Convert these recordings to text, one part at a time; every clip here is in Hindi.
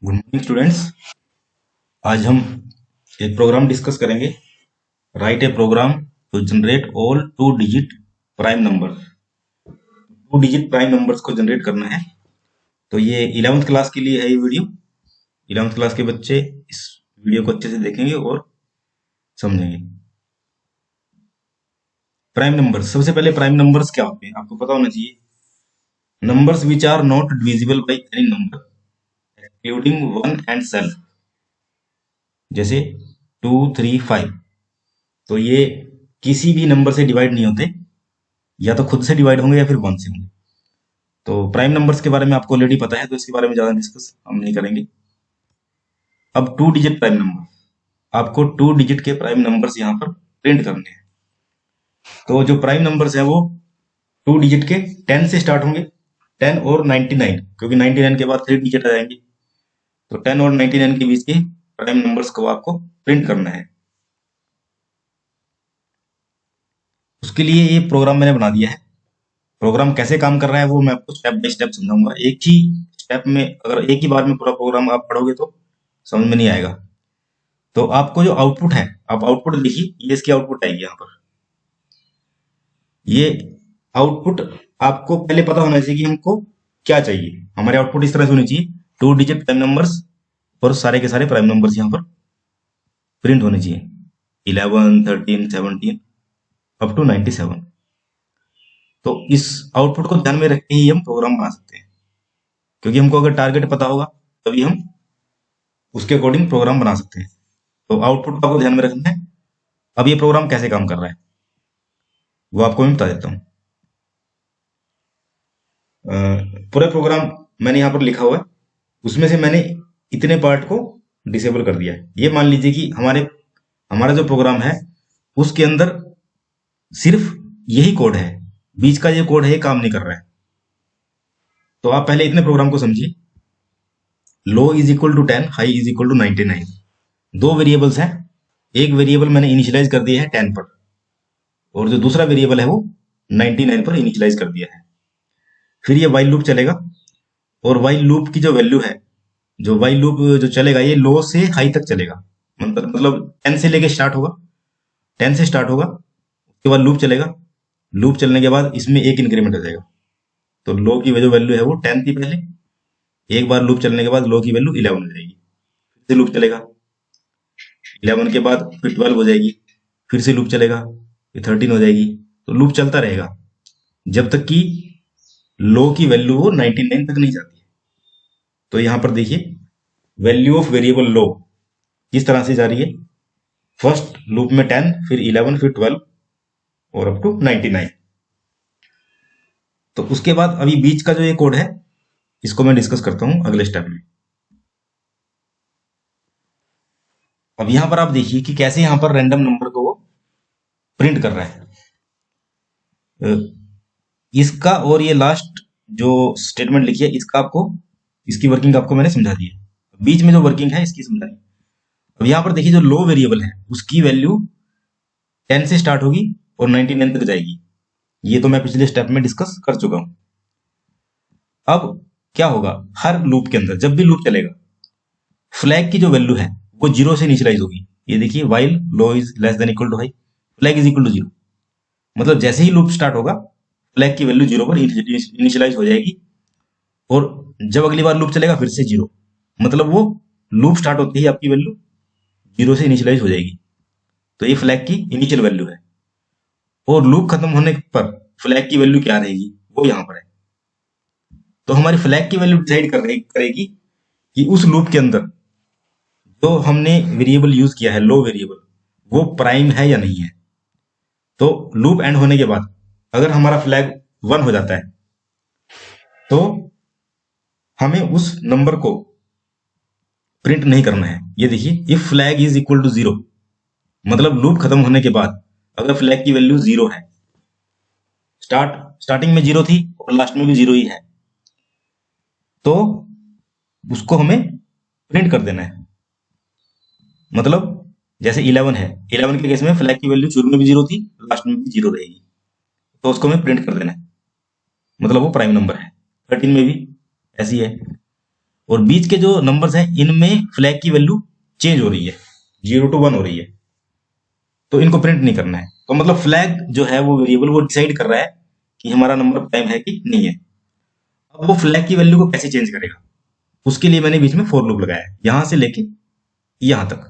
Good morning students. आज हम एक प्रोग्राम डिस्कस करेंगे। Write a program to generate all two digit prime number. Two digit prime numbers को जनरेट करना है। तो ये 11th क्लास के लिए है ये वीडियो। 11th क्लास के बच्चे इस वीडियो को अच्छे से देखेंगे और समझेंगे। प्राइम नंबर्स, सबसे पहले प्राइम नंबर्स क्या होते हैं आपको पता होना चाहिए। Numbers which are not divisible by any number including one and self, जैसे 2, 3, 5। तो ये किसी भी नंबर से डिवाइड नहीं होते, या तो खुद से डिवाइड होंगे या फिर वन से होंगे। तो प्राइम नंबर्स के बारे में आपको ऑलरेडी पता है, तो इसके बारे में ज्यादा डिस्कस हम नहीं करेंगे। अब टू डिजिट प्राइम नंबर, आपको टू डिजिट के प्राइम नंबर्स यहाँ पर प्रिंट करने हैं। तो जो प्राइम नंबर्स हैं वो टू डिजिट के 10 से स्टार्ट होंगे, 10 और 99, क्योंकि 99 के बाद 3 डिजिट आ जाएंगे। तो 10 और 99 के बीच के प्राइम नंबर्स को आपको प्रिंट करना है। उसके लिए ये प्रोग्राम मैंने बना दिया है। प्रोग्राम कैसे काम कर रहा है वो मैं आपको स्टेप बाय स्टेप समझाऊंगा। एक ही स्टेप में, अगर एक ही बार में पूरा प्रोग्राम आप पढ़ोगे तो समझ में नहीं आएगा। तो आपको जो आउटपुट है, आप आउटपुट देखिए, ये इसकी आउटपुट आएगी यहाँ पर। ये आउटपुट आपको पहले पता होना चाहिए कि हमको क्या चाहिए। हमारे आउटपुट इस तरह से होनी चाहिए, टू डिजिट प्राइम नंबर्स और सारे के सारे प्राइम नंबर्स यहाँ पर प्रिंट होने चाहिए, 11, 13, 17 अप टू 97। तो इस आउटपुट को ध्यान में रख के ही हम प्रोग्राम बना सकते हैं, क्योंकि हमको अगर टारगेट पता होगा तभी हम उसके अकॉर्डिंग प्रोग्राम बना सकते हैं। तो आउटपुट को आपको ध्यान में रखना है। अब ये प्रोग्राम कैसे काम कर रहा है वो आपको मैं बता देता हूँ। पूरा प्रोग्राम मैंने यहाँ पर लिखा हुआ है, उसमें से मैंने इतने पार्ट को डिसेबल कर दिया है। ये मान लीजिए कि हमारा जो प्रोग्राम है उसके अंदर सिर्फ यही कोड है, बीच का ये कोड है ये काम नहीं कर रहा है। तो आप पहले इतने प्रोग्राम को समझिए। Low is equal to 10, high is equal to 99। दो वेरिएबल्स हैं, एक वेरिएबल मैंने इनिशियलाइज कर दिया है 10 पर, और जो दूसरा वेरिएबल है वो 99 पर इनिशियलाइज कर दिया है। फिर ये वाइल लूप चलेगा, और वाइल लूप की जो वैल्यू है, जो वाइल लूप जो चलेगा ये लो से हाई तक चलेगा। मतलब 10 से लेके स्टार्ट होगा, 10 से स्टार्ट होगा, उसके बाद लूप चलेगा। लूप चलने के बाद इसमें एक इंक्रीमेंट हो जाएगा। तो लो की जो वैल्यू है वो 10 थी पहले, एक बार लूप चलने के बाद लो की वैल्यू 11 हो जाएगी। फिर से लूप चलेगा, 11 के बाद फिर 12 हो जाएगी, फिर से लूप चलेगा, फिर 13 हो जाएगी। तो लूप चलता रहेगा जब तक कि लो की वैल्यू वो 99 तक नहीं जाती है। तो यहां पर देखिए वैल्यू ऑफ वेरिएबल लो किस तरह से जा रही है। फर्स्ट लूप में 10, फिर 11, फिर 12 और अप टू 99। तो उसके बाद अभी बीच का जो ये कोड है इसको मैं डिस्कस करता हूं अगले स्टेप में। अब यहां पर आप देखिए कि कैसे यहां पर रैंडम नंबर को वो प्रिंट कर रहा है। इसका और ये लास्ट जो स्टेटमेंट लिखी है इसका आपको, इसकी वर्किंग आपको मैंने समझा दी है। बीच में जो वर्किंग है इसकी समझाई। अब यहां पर देखिए जो लो वेरिएबल है उसकी वैल्यू 10 से स्टार्ट होगी और 99 तक जाएगी। ये तो मैं पिछले स्टेप में डिस्कस कर चुका हूं। अब क्या होगा, हर लूप के अंदर जब भी लूप चलेगा फ्लैग की जो वैल्यू है वो 0 से इनिशियलाइज होगी। ये देखिए while low is less than equal to high, flag is equal to 0। मतलब जैसे ही लूप स्टार्ट होगा फ्लैग की वैल्यू 0 पर इनिशियलाइज हो जाएगी, और जब अगली बार लूप चलेगा फिर से 0। मतलब वो लूप स्टार्ट होते ही आपकी वैल्यू 0 से इनिशियलाइज हो जाएगी। तो ये फ्लैग की इनिशियल वैल्यू है, और लूप खत्म होने पर फ्लैग की वैल्यू क्या रहेगी वो यहां पर है। तो हमारी फ्लैग की वैल्यू डिसाइड करेगी कि उस लूप के अंदर जो हमने वेरिएबल यूज किया है लो वेरिएबल, वो प्राइम है या नहीं है। तो लूप एंड होने के बाद अगर हमारा फ्लैग 1 हो जाता है तो हमें उस नंबर को प्रिंट नहीं करना है। ये देखिए if flag is equal to 0, मतलब लूप खत्म होने के बाद अगर फ्लैग की वैल्यू 0 है, स्टार्टिंग में 0 थी और लास्ट में भी 0 ही है, तो उसको हमें प्रिंट कर देना है। मतलब जैसे 11 है, 11 के केस में फ्लैग की वैल्यू शुरू में भी 0 थी, लास्ट में भी 0 रहेगी, तो उसको हमें प्रिंट कर देना है, मतलब वो प्राइम नंबर है। 13 में भी ऐसी है। और बीच के जो नंबर्स हैं इनमें फ्लैग की वैल्यू चेंज हो रही है, 0 to 1 हो रही है, तो इनको प्रिंट नहीं करना है। तो मतलब फ्लैग जो है वो वेरिएबल वो डिसाइड कर रहा है कि हमारा नंबर प्राइम है कि नहीं है। अब वो फ्लैग की वैल्यू को कैसे चेंज करेगा, उसके लिए मैंने बीच में फॉर लूप लगाया है, यहां से लेके यहां तक।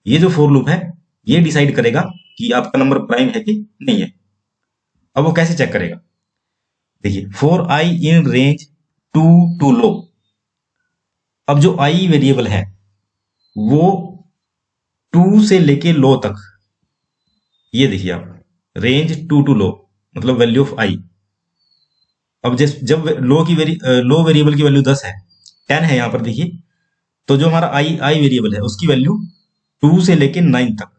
ये जो फॉर लूप है ये डिसाइड करेगा कि आपका नंबर प्राइम है कि नहीं है। अब वो कैसे चेक करेगा, देखिए, for I in range 2 to लो। अब जो आई वेरिएबल है वो 2 से लेके लो तक, ये देखिए आप, रेंज 2 to लो मतलब वैल्यू ऑफ आई। अब जब लो वेरिएबल की वैल्यू 10 है, 10 है यहां पर देखिए, तो जो हमारा आई वेरिएबल है उसकी वैल्यू 2 से लेके 9 तक,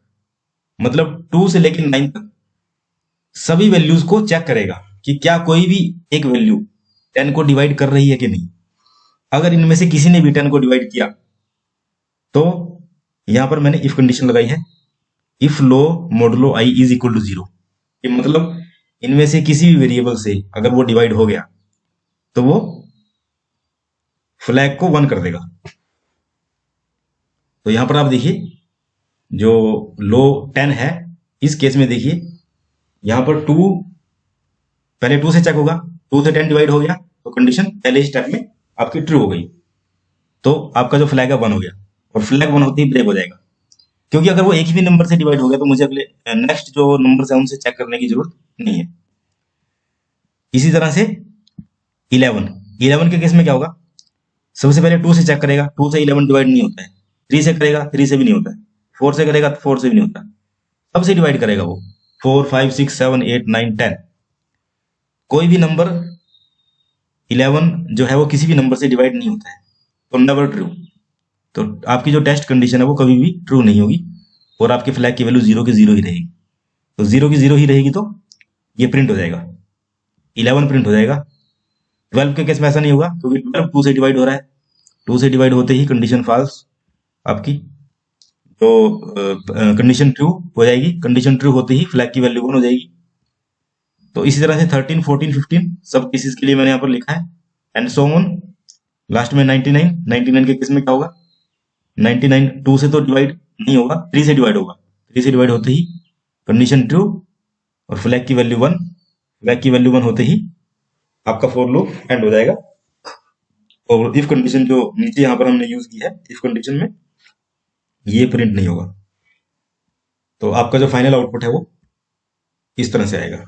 मतलब 2 से लेके 9 तक सभी वैल्यूज को चेक करेगा कि क्या कोई भी एक वैल्यू 10 को डिवाइड कर रही है कि नहीं। अगर इनमें से किसी ने भी 10 को डिवाइड किया तो यहां पर मैंने इफ कंडीशन लगाई है, if low modulo I is equal to 0। ये मतलब इनमें से किसी भी वेरिएबल से अगर वो डिवाइड हो गया तो वो फ्लैग को 1 कर देगा। तो यहां पर आप देखिए, जो लो 10 है, इस केस में देखिए यहां पर 2, पहले 2 से चेक होगा, 2 से 10 डिवाइड हो गया तो कंडीशन पहले स्टेप में आपकी ट्रू हो गई, तो आपका जो फ्लैग है 1 हो गया, और फ्लैग 1 होते ही ब्रेक हो जाएगा। क्योंकि अगर वो एक ही भी नंबर से डिवाइड हो गया तो मुझे अगले नेक्स्ट जो नंबर है उनसे चेक करने की जरूरत नहीं है। इसी तरह से 11 के केस में क्या होगा, सबसे पहले 2 से चेक करेगा, 2 से 11 डिवाइड नहीं होता है, 3 से करेगा, 3 से भी नहीं होता है, 4 से करेगा, 4 से भी नहीं होता, सबसे डिवाइड करेगा वो, 4 5 6 7 8 9 10। कोई भी नंबर 11 जो है वो किसी भी नंबर से डिवाइड नहीं होता है, तो नेवर ट्रू। तो आपकी जो टेस्ट कंडीशन है वो कभी भी ट्रू नहीं होगी, और आपके फ्लैग की वैल्यू 0 की 0 ही रहेगी। तो 0 की 0 ही रहेगी तो ये प्रिंट हो जाएगा, 11 प्रिंट हो जाएगा। 12 के केस में ऐसा नहीं होगा क्योंकि 12 2 से डिवाइड हो रहा है, 2 से डिवाइड होते ही कंडीशन फॉल्स, आपकी तो कंडीशन ट्रू हो जाएगी, कंडीशन ट्रू होते ही फ्लैग की वैल्यू 1 हो जाएगी। तो इसी तरह से 13 14 15 सब केसेस के लिए मैंने यहाँ पर लिखा है, एंड सो ऑन। लास्ट में 99 के केस में क्या होगा, 99 2 से तो डिवाइड नहीं होगा, 3 से डिवाइड होगा, 3 से डिवाइड होते ही कंडीशन ट्रू और फ्लैग की वैल्यू 1, फ्लैग की वैल्यू 1 होते ही आपका फॉर लूप एंड हो जाएगा। और इफ कंडीशन जो नीचे यहां पर हमने यूज की है, इफ कंडीशन में ये प्रिंट नहीं होगा। तो आपका जो फाइनल आउटपुट है वो इस तरह से आएगा।